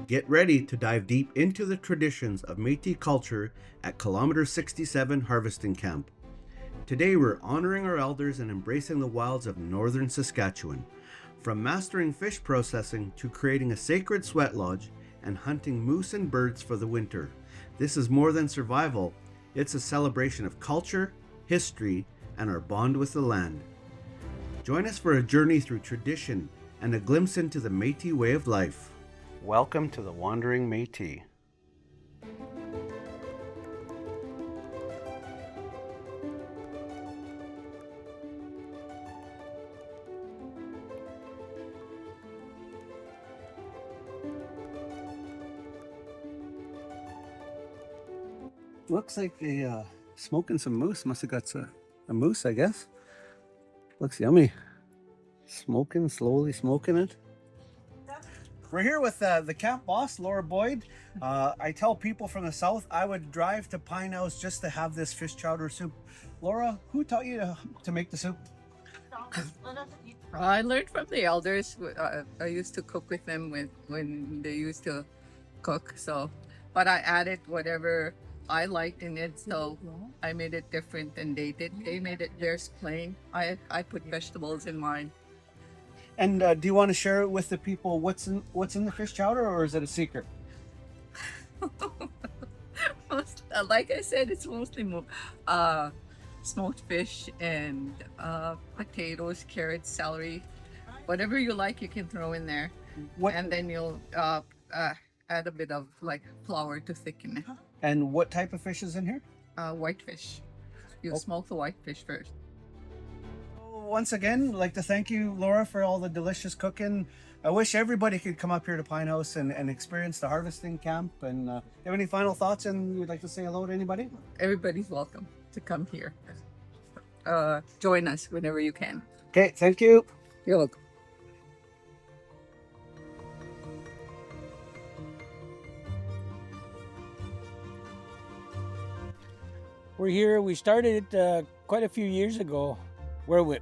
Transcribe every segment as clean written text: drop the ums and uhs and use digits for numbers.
Get ready to dive deep into the traditions of Métis culture at Kilometre 67 Harvesting Camp. Today we're honoring our elders and embracing the wilds of northern Saskatchewan. From mastering fish processing to creating a sacred sweat lodge and hunting moose and birds for the winter. This is more than survival, it's a celebration of culture, history, and our bond with the land. Join us for a journey through tradition and a glimpse into the Métis way of life. Welcome to the Wandering Métis. Looks like they smoking some moose. Must have got a moose, I guess. Looks yummy. Slowly smoking it. We're here with the camp boss, Laura Boyd. I tell people from the south I would drive to Pinehouse just to have this fish chowder soup. Laura, who taught you to make the soup? I learned from the elders. I used to cook with them when they used to cook. But I added whatever I liked in it, so I made it different than they did. They made it theirs plain. I put vegetables in mine. And do you want to share it with the people what's in the fish chowder, or is it a secret? Like I said, it's mostly smoked fish and potatoes, carrots, celery, whatever you like, you can throw in there. And then you'll add a bit of like flour to thicken it. And what type of fish is in here? Whitefish. You smoke the whitefish first. Once again, I'd like to thank you, Laura, for all the delicious cooking. I wish everybody could come up here to Pinehouse and experience the harvesting camp. And have any final thoughts and you would like to say hello to anybody? Everybody's welcome to come here. Join us whenever you can. Okay, thank you. You're welcome. We're here. We started it quite a few years ago.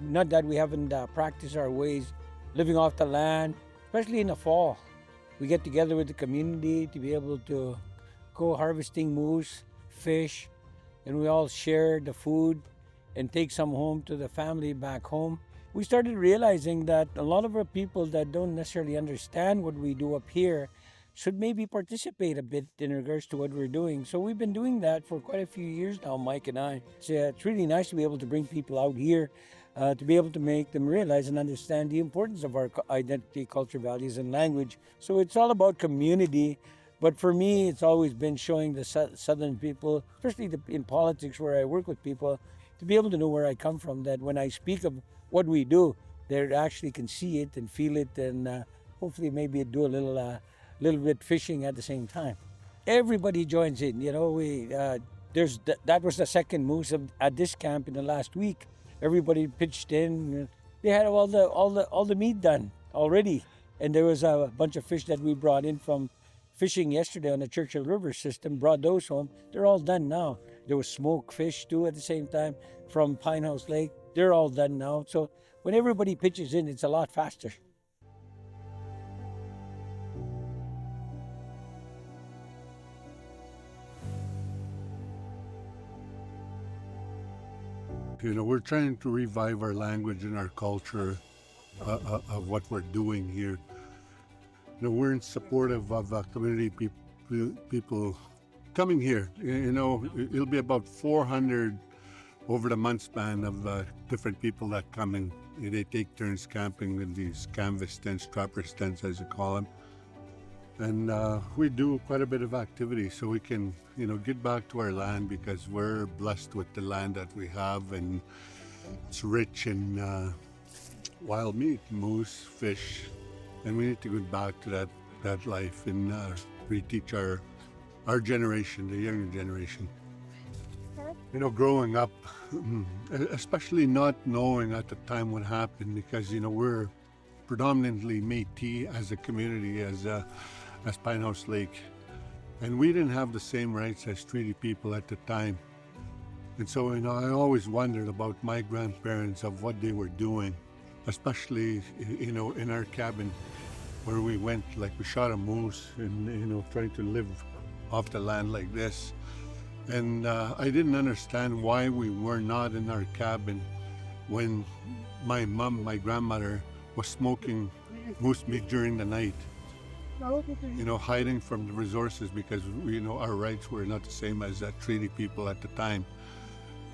Not that we haven't practiced our ways, living off the land, especially in the fall. We get together with the community to be able to go harvesting moose, fish, and we all share the food and take some home to the family back home. We started realizing that a lot of our people that don't necessarily understand what we do up here should maybe participate a bit in regards to what we're doing. So we've been doing that for quite a few years now, Mike and I. It's really nice to be able to bring people out here, to be able to make them realize and understand the importance of our identity, culture, values, and language. So it's all about community. But for me, it's always been showing the Southern people, especially in politics where I work with people, to be able to know where I come from, that when I speak of what we do, they actually can see it and feel it, and hopefully maybe do a little bit fishing at the same time. Everybody joins in. You know, that was the second moose at this camp in the last week. Everybody pitched in. They had all the meat done already, and there was a bunch of fish that we brought in from fishing yesterday on the Churchill River system. Brought those home. They're all done now. There was smoked fish too at the same time from Pinehouse Lake. They're all done now. So when everybody pitches in, it's a lot faster. You know, we're trying to revive our language and our culture of what we're doing here. You know, we're in support of community people coming here. You know, it'll be about 400 over the month span of different people that come in. They take turns camping with these canvas tents, trapper tents as you call them. And we do quite a bit of activity so we can, you know, get back to our land, because we're blessed with the land that we have, and it's rich in wild meat, moose, fish, and we need to get back to that life and reteach our generation, the younger generation. You know, growing up, especially not knowing at the time what happened, because, you know, we're predominantly Métis as a community, as Pinehouse Lake. And we didn't have the same rights as treaty people at the time. And so, you know, I always wondered about my grandparents, of what they were doing, especially, you know, in our cabin. where we went, like we shot a moose and, trying to live off the land like this. And I didn't understand why we were not in our cabin when my mom, my grandmother, was smoking moose meat during the night. Hiding from the resources because our rights were not the same as treaty people at the time.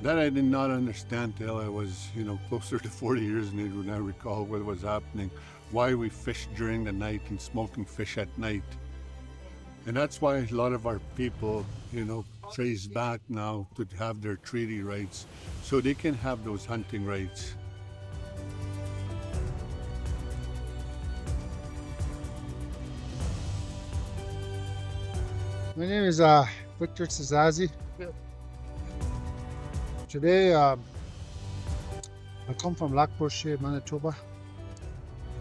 That I did not understand till I was closer to 40 years of age when I recall what was happening, why we fished during the night and smoking fish at night. And that's why a lot of our people trace back now to have their treaty rights so they can have those hunting rights. My name is Victor Tsazazi. Today, I come from Lac Porcher, Manitoba.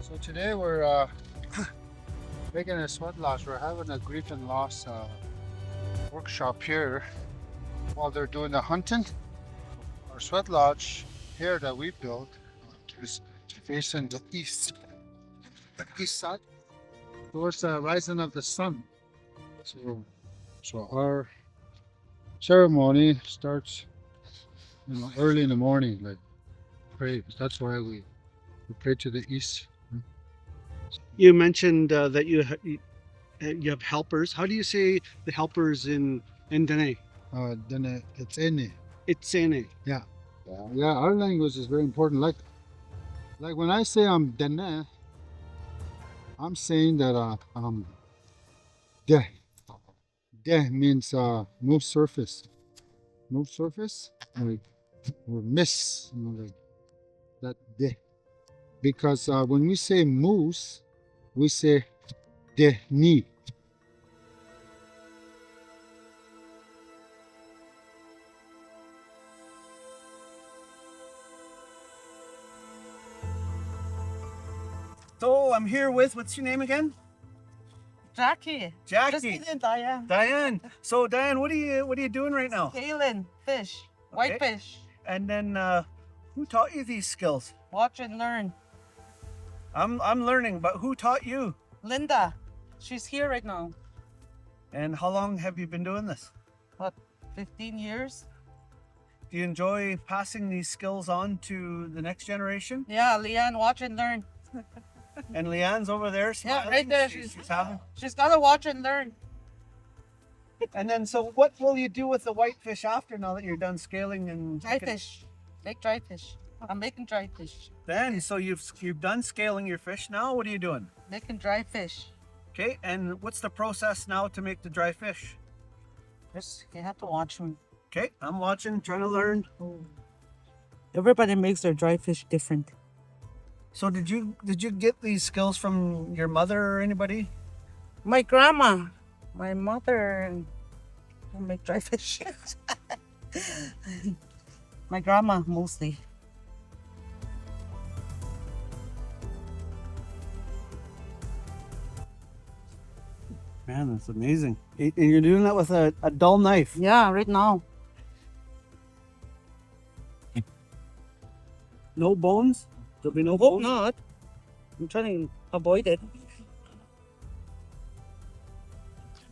So today we're making a sweat lodge. We're having a grief and loss workshop here while they're doing the hunting. Our sweat lodge here that we built is facing the east side towards the rising of the sun. So our ceremony starts early in the morning, like pray. That's why we pray to the east. You mentioned that you have helpers. How do you say the helpers in Dene? Then it's Ene. It's Ene. Yeah. Our language is very important. Like when I say I'm Dene, I'm saying that Deh means move surface. Move surface, like or miss, like that deh. Because when we say moose, we say deh ni. So I'm here with, what's your name again? Jackie. Jackie. Just eating Diane. Diane. So Diane, what are you doing right now? Scaling fish. White Okay. fish. And then who taught you these skills? Watch and learn. I'm learning, but who taught you? Linda. She's here right now. And how long have you been doing this? What, 15 years? Do you enjoy passing these skills on to the next generation? Yeah, Leanne, watch and learn. And Leanne's over there Yeah, smiling. right there. She's having. She's got to watch and learn. And then, so what will you do with the whitefish after now that you're done scaling and Dry fish. Make dry fish. I'm making dry fish. Then, so you've done scaling your fish. Now, what are you doing? Making dry fish. Okay, and what's the process now to make the dry fish? Just, you have to watch me. Okay, I'm watching, trying to learn. Everybody makes their dry fish different. So did you get these skills from your mother or anybody? My grandma, my mother, make dry fish. My grandma mostly. Man, that's amazing. And you're doing that with a dull knife. Yeah, right now. No bones? There'll be no Hope bones? not. I'm trying to avoid it.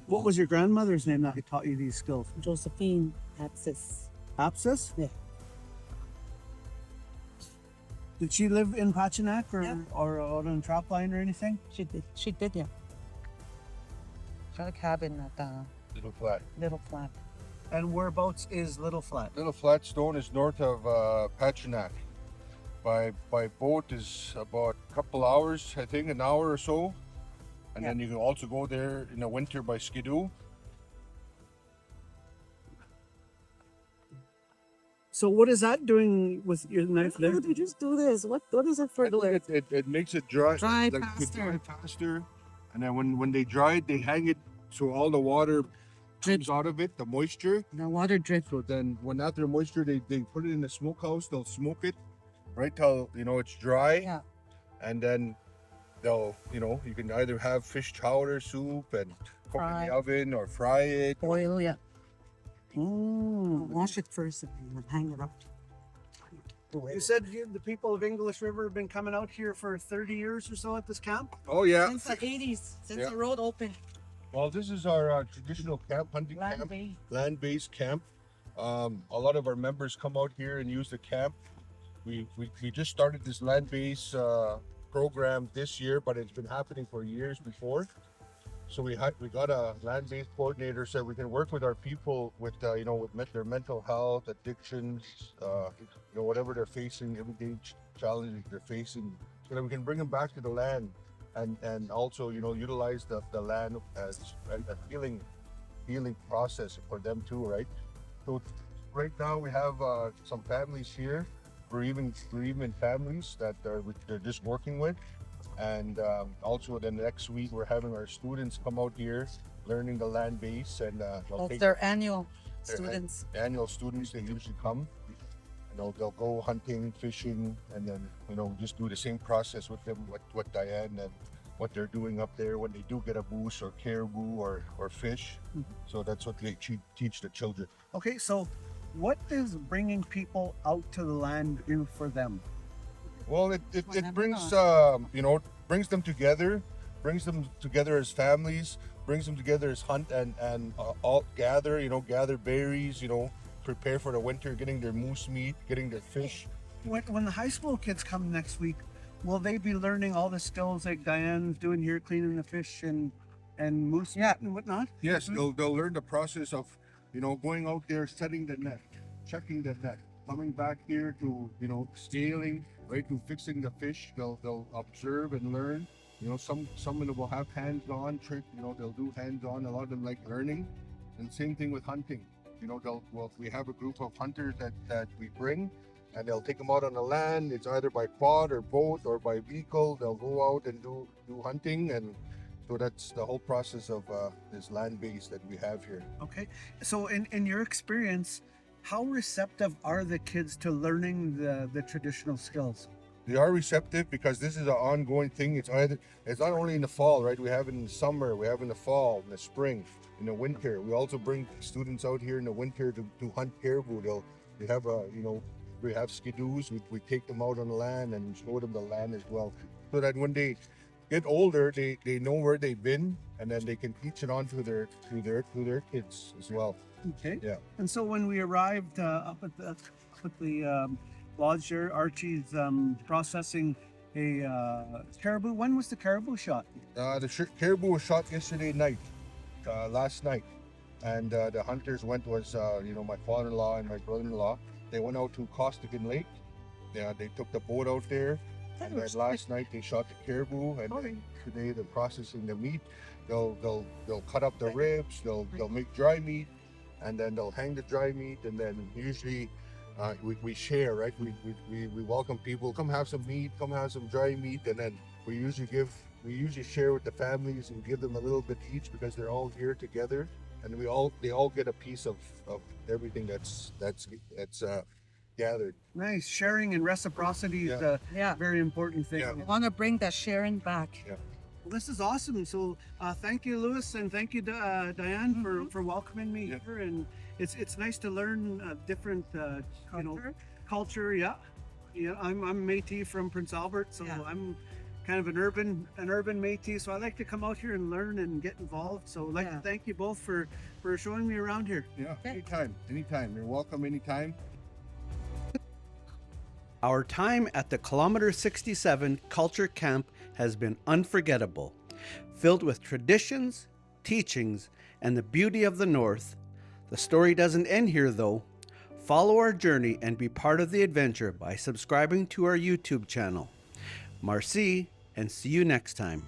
What was your grandmother's name that taught you these skills? Josephine Axis. Apsis? Yeah. Did she live in Pachinak Yeah. or out on Trapline or anything? She did. She did, yeah. She had a cabin at Little Flat. Little Flat. And whereabouts is Little Flat? Little Flat Stone is north of Pachinak. By boat is about a couple hours, I think, an hour or so. And then you can also go there in the winter by Skidoo. So what is that doing with your knife there? How do you just do this? What is it for? It makes it dry. Dry like, faster. Dry faster. And then when they dry it, they hang it so all the water drips out of it, the moisture. The water drip. So then when after moisture, they put it in the smokehouse, they'll smoke it right till, it's dry. Yeah. And then they'll, you can either have fish chowder soup and cook Fry. in the oven or fry it. Oil, yeah. Mm. Wash it first and then hang it up. You said the people of English River have been coming out here for 30 years or so at this camp? Oh yeah. Since the 80s, since Yeah. the road opened. Well, this is our traditional camp, hunting camp, land-based camp. A lot of our members come out here and use the camp. We just started this land-based program this year, but it's been happening for years before. So we got a land-based coordinator so we can work with our people with their mental health, addictions, whatever they're facing, everyday challenges they're facing, so that we can bring them back to the land, and also utilize the land as a healing process for them too, right? So right now we have some families here, bereavement families that they're just working with. And also then next week we're having our students come out here learning the land base, and Their annual students. Annual students, they usually come, they'll go hunting, fishing, and then just do the same process with them, what Diane and what they're doing up there when they do get a moose or caribou or fish. So that's what they teach the children. Okay, so what is bringing people out to the land do for them? Well, it brings brings them together as families, brings them together as hunt and all gather berries, prepare for the winter, getting their moose meat, getting their fish. When the high school kids come next week, will they be learning all the skills like Diane's doing here, cleaning the fish and moose meat and whatnot? Yes, they'll learn the process of going out there, setting the net, checking the net, coming back here to scaling, right, to fixing the fish. They'll observe and learn. Some of them will have hands-on trick. They'll do hands-on. A lot of them like learning, and same thing with hunting. We have a group of hunters that we bring, and they'll take them out on the land. It's either by quad or boat or by vehicle. They'll go out and do hunting, and so that's the whole process of this land base that we have here. Okay, so in your experience, how receptive are the kids to learning the traditional skills? They are receptive because this is an ongoing thing. It's not only in the fall, right? We have it in the summer, we have it in the fall, in the spring, in the winter. We also bring students out here in the winter to hunt caribou. We have skidoos. We take them out on the land and show them the land as well, so that when they get older, they know where they've been, and then they can teach it on to their kids as well. Okay. Yeah. And so when we arrived up at the lodge there, Archie's processing a caribou. When was the caribou shot? The caribou was shot yesterday night, last night, and the hunters was my father-in-law and my brother-in-law. They went out to Costigan Lake. They took the boat out there, and then last night they shot the caribou, and then today they're processing the meat. They'll cut up the ribs. They'll make dry meat, and then they'll hang the dry meat, and then usually we share, right? We welcome people, come have some meat, come have some dry meat, and then we usually share with the families and give them a little bit each, because they're all here together, and they all get a piece of everything that's gathered. Nice. Sharing and reciprocity is a very important thing. Yeah. I want to bring the sharing back. Yeah. Well, this is awesome. So thank you, Louis, and thank you, Diane, for welcoming me here. And it's nice to learn different culture. Yeah. I'm Métis from Prince Albert, so I'm kind of an urban Métis. So I like to come out here and learn and get involved. So I'd like to thank you both for showing me around here. Yeah. Anytime. You're welcome anytime. Our time at the Kilometre 67 Culture Camp has been unforgettable, filled with traditions, teachings, and the beauty of the North. The story doesn't end here, though. Follow our journey and be part of the adventure by subscribing to our YouTube channel. Merci, and see you next time.